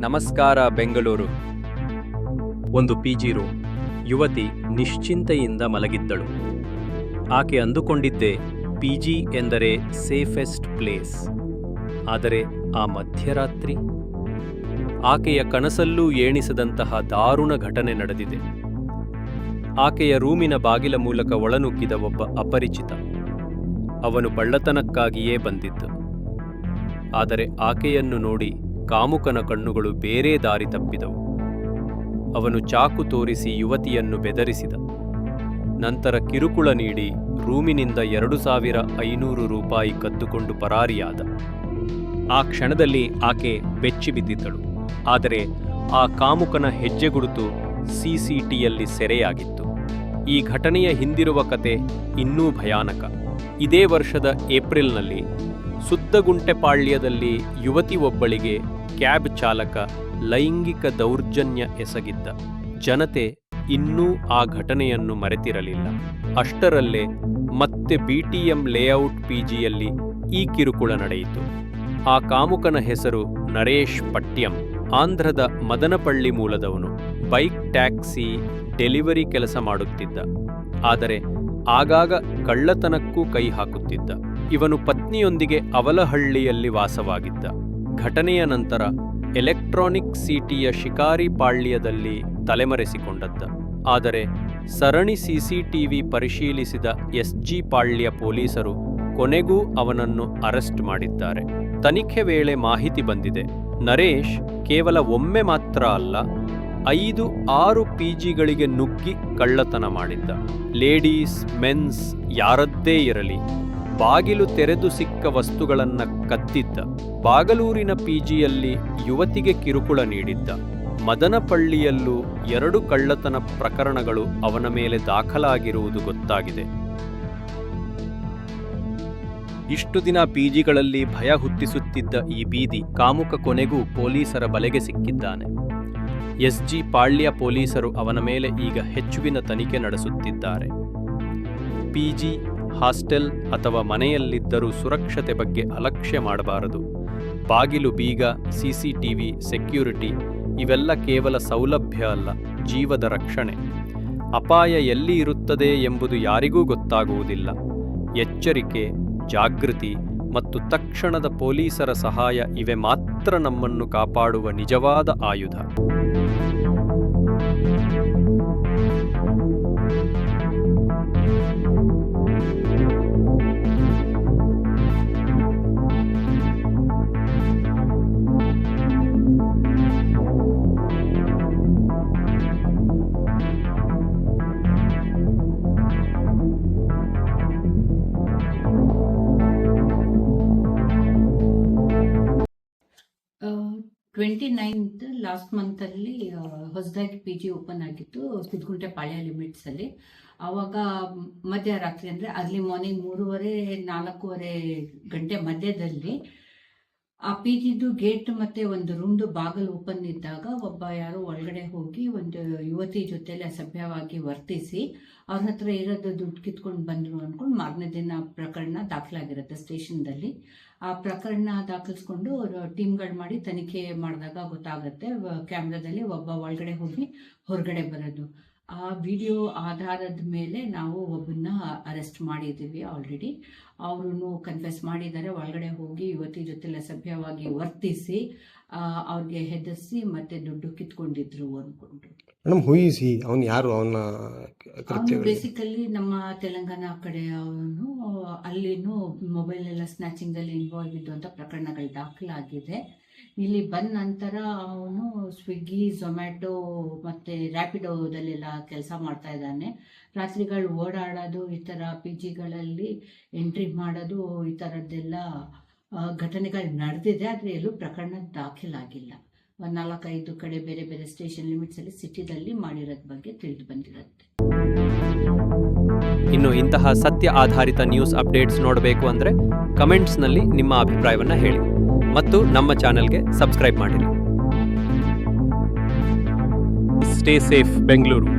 ನಮಸ್ಕಾರ ಬೆಂಗಳೂರು. ಒಂದು PG room. ಯುವತಿ ನಿಶ್ಚಿಂತೆಯಿಂದ ಮಲಗಿದ್ದಳು. ಆಕೆ ಅಂದುಕೊಂಡಿದ್ದೇ ಪಿಜಿ ಎಂದರೆ ಸೇಫೆಸ್ಟ್ ಪ್ಲೇಸ್. ಆದರೆ ಆ ಮಧ್ಯರಾತ್ರಿ ಆಕೆಯ ಕನಸಲ್ಲೂ ಏಣಿಸದಂತಹ ದಾರುಣ ಘಟನೆ ನಡೆದಿದೆ. ಆಕೆಯ ರೂಮಿನ ಬಾಗಿಲ ಮೂಲಕ ಒಳನುಗ್ಗಿದ ಒಬ್ಬ ಅಪರಿಚಿತ. ಅವನು ಕಳ್ಳತನಕ್ಕಾಗಿಯೇ ಬಂದಿದ್ದ. ಆದರೆ ಆಕೆಯನ್ನು ನೋಡಿ ಕಾಮುಕನ ಕಣ್ಣುಗಳು ಬೇರೆ ದಾರಿ ತಪ್ಪಿದವು. ಅವನು ಚಾಕು ತೋರಿಸಿ ಯುವತಿಯನ್ನು ಬೆದರಿಸಿದ. ನಂತರ ಕಿರುಕುಳ ನೀಡಿ ರೂಮಿನಿಂದ 2,500 ರೂಪಾಯಿ ಕದ್ದುಕೊಂಡು ಪರಾರಿಯಾದ. ಆ ಕ್ಷಣದಲ್ಲಿ ಆಕೆ ಬೆಚ್ಚಿಬಿದ್ದಿದ್ದಳು. ಆದರೆ ಆ ಕಾಮುಕನ ಹೆಜ್ಜೆಗುರುತು ಸಿಸಿಟಿಯಲ್ಲಿ ಸೆರೆಯಾಗಿತ್ತು. ಈ ಘಟನೆಯ ಹಿಂದಿರುವ ಕತೆ ಇನ್ನೂ ಭಯಾನಕ. ಇದೇ ವರ್ಷದ ಏಪ್ರಿಲ್ನಲ್ಲಿ ಸುದ್ದಗುಂಟೆಪಾಳ್ಯದಲ್ಲಿ ಯುವತಿ ಒಬ್ಬಳಿಗೆ ಕ್ಯಾಬ್ ಚಾಲಕ ಲೈಂಗಿಕ ದೌರ್ಜನ್ಯ ಎಸಗಿದ್ದ. ಜನತೆ ಇನ್ನೂ ಆ ಘಟನೆಯನ್ನು ಮರೆತಿರಲಿಲ್ಲ. ಅಷ್ಟರಲ್ಲೇ ಮತ್ತೆ ಬಿಟಿಎಂ ಲೇಔಟ್ ಪಿಜಿಯಲ್ಲಿ ಈ ಕಿರುಕುಳ ನಡೆಯಿತು. ಆ ಕಾಮುಕನ ಹೆಸರು ನರೇಶ್ ಪಟ್ಯಂ. ಆಂಧ್ರದ ಮದನಪಳ್ಳಿ ಮೂಲದವನು. ಬೈಕ್ ಟ್ಯಾಕ್ಸಿ ಡೆಲಿವರಿ ಕೆಲಸ ಮಾಡುತ್ತಿದ್ದ. ಆದರೆ ಆಗಾಗ ಕಳ್ಳತನಕ್ಕೂ ಕೈ ಹಾಕುತ್ತಿದ್ದ. ಇವನು ಪತ್ನಿಯೊಂದಿಗೆ ಅವಲಹಳ್ಳಿಯಲ್ಲಿ ವಾಸವಾಗಿದ್ದ. ಘಟನೆಯ ನಂತರ ಎಲೆಕ್ಟ್ರಾನಿಕ್ ಸಿಟಿಯ ಶಿಕಾರಿಪಾಳ್ಯದಲ್ಲಿ ತಲೆಮರೆಸಿಕೊಂಡದ್ದ. ಆದರೆ ಸರಣಿ ಸಿಸಿಟಿವಿ ಪರಿಶೀಲಿಸಿದ ಎಸ್ಜಿ ಪಾಳ್ಯ ಪೊಲೀಸರು ಕೊನೆಗೂ ಅವನನ್ನು ಅರೆಸ್ಟ್ ಮಾಡಿದ್ದಾರೆ. ತನಿಖೆ ವೇಳೆ ಮಾಹಿತಿ ಬಂದಿದೆ. ನರೇಶ್ ಕೇವಲ ಒಮ್ಮೆ ಮಾತ್ರ ಅಲ್ಲ, 5-6 ಪಿಜಿಗಳಿಗೆ ನುಗ್ಗಿ ಕಳ್ಳತನ ಮಾಡಿದ್ದ. ಲೇಡೀಸ್, ಮೆನ್ಸ್ ಯಾರದ್ದೇ ಇರಲಿ, ಬಾಗಿಲು ತೆರೆದು ಸಿಕ್ಕ ವಸ್ತುಗಳನ್ನು ಕದ್ದಿದ್ದ. ಬಾಗಲೂರಿನ ಪಿಜಿಯಲ್ಲಿ ಯುವತಿಗೆ ಕಿರುಕುಳ ನೀಡಿದ್ದ. ಮದನಪಳ್ಳಿಯಲ್ಲೂ 2 ಕಳ್ಳತನ ಪ್ರಕರಣಗಳು ಅವನ ಮೇಲೆ ದಾಖಲಾಗಿರುವುದು ಗೊತ್ತಾಗಿದೆ. ಇಷ್ಟು ದಿನ ಪಿಜಿಗಳಲ್ಲಿ ಭಯ ಹುಟ್ಟಿಸುತ್ತಿದ್ದ ಈ ಬೀದಿ ಕಾಮುಕ ಕೊನೆಗೂ ಪೊಲೀಸರ ಬಲೆಗೆ ಸಿಕ್ಕಿದ್ದಾನೆ. ಎಸ್ಜಿ ಪಾಳ್ಯ ಪೊಲೀಸರು ಅವನ ಮೇಲೆ ಈಗ ಹೆಚ್ಚುವಿನ ತನಿಖೆ ನಡೆಸುತ್ತಿದ್ದಾರೆ. ಪಿಜಿ, ಹಾಸ್ಟೆಲ್ ಅಥವಾ ಮನೆಯಲ್ಲಿದ್ದರೂ ಸುರಕ್ಷತೆ ಬಗ್ಗೆ ಅಲಕ್ಷ್ಯ ಮಾಡಬಾರದು. ಬಾಗಿಲು ಬೀಗ, ಸಿಸಿಟಿವಿ, ಸೆಕ್ಯೂರಿಟಿ ಇವೆಲ್ಲ ಕೇವಲ ಸೌಲಭ್ಯ ಅಲ್ಲ, ಜೀವದ ರಕ್ಷಣೆ. ಅಪಾಯ ಎಲ್ಲಿ ಇರುತ್ತದೆ ಎಂಬುದು ಯಾರಿಗೂ ಗೊತ್ತಾಗುವುದಿಲ್ಲ. ಎಚ್ಚರಿಕೆ, ಜಾಗೃತಿ ಮತ್ತು ತಕ್ಷಣದ ಪೊಲೀಸರ ಸಹಾಯ ಇವೆ ಮಾತ್ರ ನಮ್ಮನ್ನು ಕಾಪಾಡುವ ನಿಜವಾದ ಆಯುಧ. ಲಾಸ್ಟ್ ಮಂತಲ್ಲಿ ಹೊಸದಾಗಿ ಪಿಜಿ ಓಪನ್ ಆಗಿತ್ತು ಸುದ್ಗುಂಟೆಪಾಳ್ಯ ಲಿಮಿಟ್ಸ್ ಅಲ್ಲಿ. ಆವಾಗ ಮಧ್ಯರಾತ್ರಿ ಅಂದ್ರೆ ಅರ್ಲಿ ಮಾರ್ನಿಂಗ್ 3:30-4:30 ಗಂಟೆ ಮಧ್ಯದಲ್ಲಿ ಆ ಪಿಜಿದು ಗೇಟ್ ಮತ್ತೆ ಒಂದು ರೂಮ್ದು ಬಾಗಿಲು ಓಪನ್ ಇದ್ದಾಗ ಒಬ್ಬ ಯಾರೋ ಒಳಗಡೆ ಹೋಗಿ ಒಂದು ಯುವತಿ ಜೊತೆಲಿ ಅಸಭ್ಯವಾಗಿ ವರ್ತಿಸಿ ಅವ್ರ ಹತ್ರ ಇರೋದು ದುಡ್ಡು ಕಿತ್ಕೊಂಡು ಬಂದ್ರು ಅನ್ಕೊಂಡು ಮಾರನೇ ದಿನ ಪ್ರಕರಣ ದಾಖಲಾಗಿರುತ್ತೆ ಸ್ಟೇಷನ್ದಲ್ಲಿ. ಆ ಪ್ರಕರಣ ದಾಖಲಿಸ್ಕೊಂಡು ಟೀಮ್ಗಳು ಮಾಡಿ ತನಿಖೆ ಮಾಡಿದಾಗ ಗೊತ್ತಾಗುತ್ತೆ ಕ್ಯಾಮ್ರಾದಲ್ಲಿ ಒಬ್ಬ ಒಳಗಡೆ ಹೋಗಿ ಹೊರಗಡೆ ಬರೋದು. ಆ ವಿಡಿಯೋ ಆಧಾರದ ಮೇಲೆ ನಾವು ಒಬ್ಬನ್ನ ಅರೆಸ್ಟ್ ಮಾಡಿದ್ದೀವಿ ಆಲ್ರೆಡಿ. ಅವರು ಕನ್ಫೆಸ್ ಮಾಡಿದ್ದಾರೆ, ಒಳಗಡೆ ಹೋಗಿ ಯುವತಿ ಜೊತೆ ಅಸಭ್ಯವಾಗಿ ವರ್ತಿಸಿ ಅವ್ರಿಗೆ ಹೆದರ್ಸಿ ಮತ್ತೆ ದುಡ್ಡು ಕಿತ್ಕೊಂಡಿದ್ರು ಅನ್ಕೊಂಡು. ಅವನು ಯಾರು? ಅವನು ಬೇಸಿಕಲಿ ನಮ್ಮ ತೆಲಂಗಾಣ ಕಡೆ ಅವನು. ಅಲ್ಲಿನೂ ಮೊಬೈಲ್ ಎಲ್ಲ ಸ್ನ್ಯಾಚಿಂಗ್ ಅಲ್ಲಿ ಇನ್ವಾಲ್ವ್ ಇದ್ದು ಅಂತ ಪ್ರಕರಣಗಳು ದಾಖಲಾಗಿದೆ. ಇಲ್ಲಿ ಬಂದ ನಂತರ ಅವನು ಸ್ವಿಗ್ಗಿ, ಝೊಮ್ಯಾಟೊ ಮತ್ತೆ ರ್ಯಾಪಿಡೋದಲ್ಲೆಲ್ಲ ಕೆಲಸ ಮಾಡ್ತಾ ಇದ್ದಾನೆ. ರಾತ್ರಿಗಳು ಓಡಾಡೋದು, ಈ ಥರ ಪಿಜಿಗಳಲ್ಲಿ ಎಂಟ್ರಿ ಮಾಡೋದು, ಈ ಥರದ್ದೆಲ್ಲ ಘಟನೆಗಳು ನಡೆದಿದೆ. ಆದರೆ ಎಲ್ಲೂ ಪ್ರಕರಣ ದಾಖಲಾಗಿಲ್ಲ. 4-5 ಕಡೆ ಬೇರೆ ಬೇರೆ ಸ್ಟೇಷನ್ ಲಿಮಿಟ್ಸ್ ಅಲ್ಲಿ ಸಿಟಿದಲ್ಲಿ ಮಾಡಿರೋದ್ ಬಗ್ಗೆ ತಿಳಿದು ಬಂದಿರುತ್ತೆ. ಇನ್ನು ಇಂತಹ ಸತ್ಯ ಆಧಾರಿತ ನ್ಯೂಸ್ ಅಪ್ಡೇಟ್ಸ್ ನೋಡಬೇಕು ಅಂದರೆ ಕಮೆಂಟ್ಸ್ನಲ್ಲಿ ನಿಮ್ಮ ಅಭಿಪ್ರಾಯವನ್ನು ಹೇಳಿ ಮತ್ತು ನಮ್ಮ ಚಾನೆಲ್ಗೆ ಸಬ್ಸ್ಕ್ರೈಬ್ ಮಾಡಿರಿ. Stay safe Bengaluru.